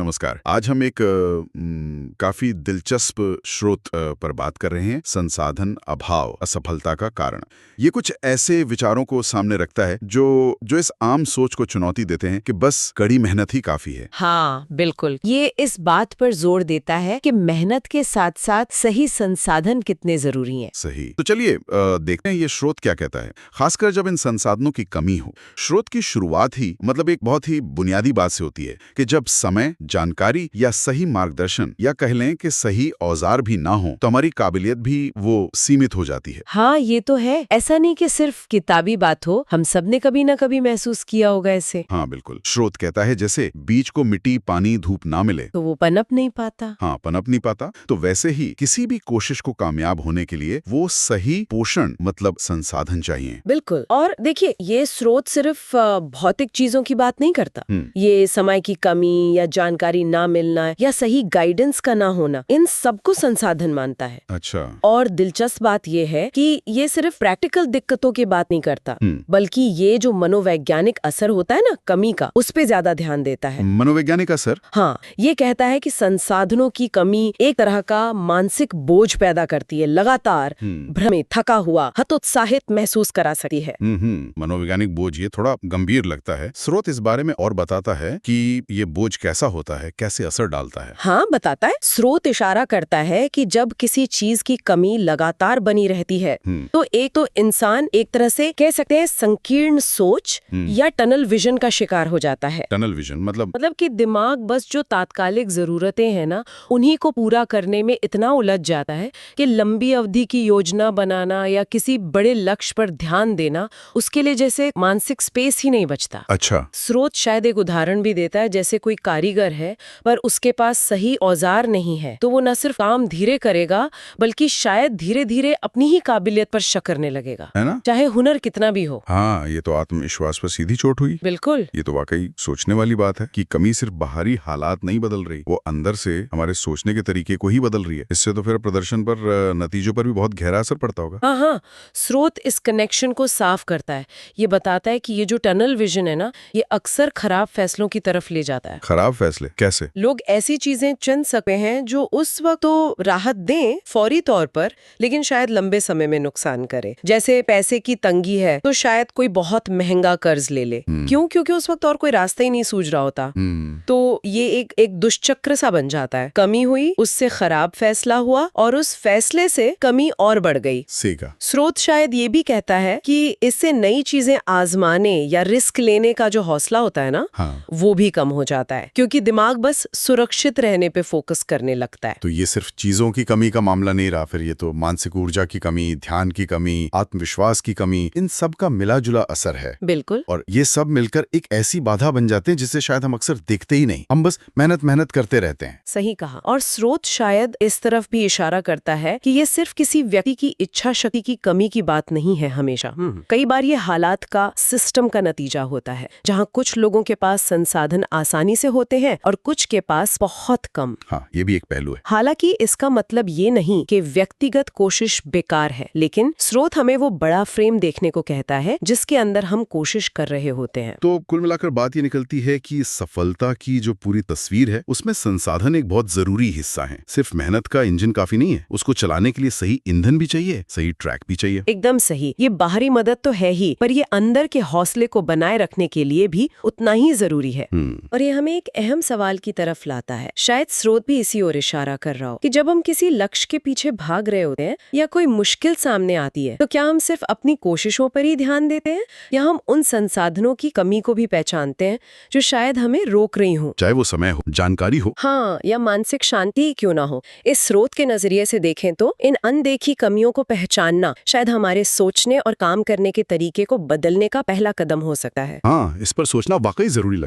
नमस्कार। आज हम एक काफी दिलचस्प स्रोत पर बात कर रहे हैं, संसाधन अभाव असफलता का कारण। ये कुछ ऐसे विचारों को सामने रखता है जो इस आम सोच को चुनौती देते हैं कि बस कड़ी मेहनत ही काफी है। हाँ बिल्कुल, ये इस बात पर जोर देता है कि मेहनत के साथ साथ सही संसाधन कितने जरूरी हैं। सही। तो चलिए देखते हैं ये स्रोत क्या कहता है, खासकर जब इन संसाधनों की कमी हो। स्रोत की शुरुआत ही मतलब एक बहुत ही बुनियादी बात से होती है कि जब समय, जानकारी या सही मार्गदर्शन या कह लें कि सही औजार भी ना हो तो हमारी काबिलियत भी वो सीमित हो जाती है। हाँ ये तो है, ऐसा नहीं कि सिर्फ किताबी बात हो, हम सब ने कभी ना कभी महसूस किया होगा इसे। हाँ बिल्कुल। स्रोत कहता है जैसे बीज को मिट्टी, पानी, धूप ना मिले तो वो पनप नहीं पाता। हाँ, पनप नहीं पाता। तो वैसे ही किसी भी कोशिश को कामयाब होने के लिए वो सही पोषण मतलब संसाधन चाहिए। बिल्कुल। और देखिए, ये स्रोत सिर्फ भौतिक चीजों की बात नहीं करता। ये समय की कमी या जानकारी ना मिलना या सही गाइडेंस का ना होना, इन सबको संसाधन मानता है। अच्छा। और दिलचस्प बात ये है कि ये सिर्फ प्रैक्टिकल दिक्कतों की बात नहीं करता, बल्कि ये जो मनोवैज्ञानिक असर होता है ना कमी का, उस पे ज्यादा ध्यान देता है। मनोवैज्ञानिक असर? हाँ, ये कहता है कि संसाधनों की कमी एक तरह का मानसिक बोझ पैदा करती है, लगातार भ्रमित, थका हुआ, हतोत्साहित महसूस करा सकती है। मनोवैज्ञानिक बोझ, ये थोड़ा गंभीर लगता है। स्रोत इस बारे में और बताता है कि ये बोझ कैसा होता है, कैसे असर डालता है। हाँ बताता है। स्रोत इशारा करता है कि जब किसी चीज की कमी लगातार बनी रहती है तो एक तो इंसान एक तरह से कह सकते हैं संकीर्ण सोच या टनल विजन का शिकार हो जाता है। टनल विजन मतलब कि दिमाग बस जो तात्कालिक जरूरतें हैं ना, उन्हीं को पूरा करने में इतना उलझ जाता है कि लंबी अवधि की योजना बनाना या किसी बड़े लक्ष्य पर ध्यान देना, उसके लिए जैसे मानसिक स्पेस ही नहीं बचता। अच्छा। स्रोत शायद एक उदाहरण भी देता है, जैसे कोई कारीगर है पर उसके पास सही औजार नहीं है, तो वो न सिर्फ काम धीरे करेगा बल्कि शायद धीरे धीरे अपनी ही काबिलियत पर शक करने लगेगा, है ना? चाहे हुनर कितना भी हो। हाँ, ये तो आत्मविश्वास पर सीधी चोट हुई। बिल्कुल। ये तो वाकई सोचने वाली बात है कि कमी सिर्फ बाहरी हालात नहीं बदल रही, वो अंदर से हमारे सोचने के तरीके को ही बदल रही है। इससे तो फिर प्रदर्शन पर, नतीजों पर भी बहुत गहरा असर पड़ता होगा। हाँ, स्रोत इस कनेक्शन को साफ करता है। ये बताता है कि ये जो टनल विजन है ना, ये अक्सर खराब फैसलों की तरफ ले जाता है। खराब फैसले कैसे? लोग ऐसी चीजें चुन सकते हैं जो उस वक्त तो राहत दें फौरी तौर पर, लेकिन शायद लंबे समय में नुकसान करे। जैसे पैसे की तंगी है तो शायद कोई बहुत महंगा कर्ज ले ले। क्यों? क्योंकि उस वक्त और कोई रास्ता ही नहीं सूझ रहा होता। तो ये एक दुष्चक्र सा बन जाता है। कमी हुई, उससे खराब फैसला हुआ और उस फैसले से कमी और बढ़ गई। सीखा। स्रोत शायद ये भी कहता है कि इससे नई चीजें आजमाने या रिस्क लेने का जो हौसला होता है ना, वो भी कम हो जाता है, क्योंकि दिमाग बस सुरक्षित रहने पे फोकस करने लगता है। तो ये सिर्फ चीजों की कमी का मामला नहीं रहा, फिर ये तो मानसिक ऊर्जा की कमी, ध्यान की कमी, आत्मविश्वास की कमी, इन सब का मिला जुला असर है। बिल्कुल। और ये सब मिलकर एक ऐसी बाधा बन जाते हैं जिसे शायद हम अक्सर देखते ही नहीं, हम बस मेहनत करते रहते हैं। सही कहा। और स्रोत शायद इस तरफ भी इशारा करता है कि ये सिर्फ किसी व्यक्ति की इच्छा शक्ति की कमी की बात नहीं है हमेशा। कई बार ये हालात का, सिस्टम का नतीजा होता है, जहाँ कुछ लोगों के पास संसाधन आसानी से होते हैं और कुछ के पास बहुत कम। हाँ, ये भी एक पहलू है। हालांकि इसका मतलब ये नहीं कि व्यक्तिगत कोशिश बेकार है, लेकिन स्रोत हमें वो बड़ा फ्रेम देखने को कहता है जिसके अंदर हम कोशिश कर रहे होते हैं। तो कुल मिलाकर बात ये निकलती है कि सफलता की जो पूरी तस्वीर है उसमें संसाधन एक बहुत जरूरी हिस्सा है। सिर्फ मेहनत का इंजन काफी नहीं है, उसको चलाने के लिए सही ईंधन भी चाहिए, सही ट्रैक भी चाहिए। एकदम सही। ये बाहरी मदद तो है ही, पर ये अंदर के हौसले को बनाए रखने के लिए भी उतना ही जरूरी है। और ये हमें एक अहम सवाल की तरफ लाता है, शायद स्रोत भी इसी ओर इशारा कर रहा हो, कि जब हम किसी लक्ष्य के पीछे भाग रहे होते हैं या कोई मुश्किल सामने आती है, तो क्या हम सिर्फ अपनी कोशिशों पर ही ध्यान देते हैं या हम उन संसाधनों की कमी को भी पहचानते हैं जो शायद हमें रोक रही हो, चाहे वो समय हो, जानकारी हो, हाँ, या मानसिक शांति ही क्यों ना हो। इस स्रोत के नजरिए से देखें तो इन अनदेखी कमियों को पहचानना शायद हमारे सोचने और काम करने के तरीके को बदलने का पहला कदम हो सकता है। हाँ, इस पर सोचना वाकई जरूरी लगता है।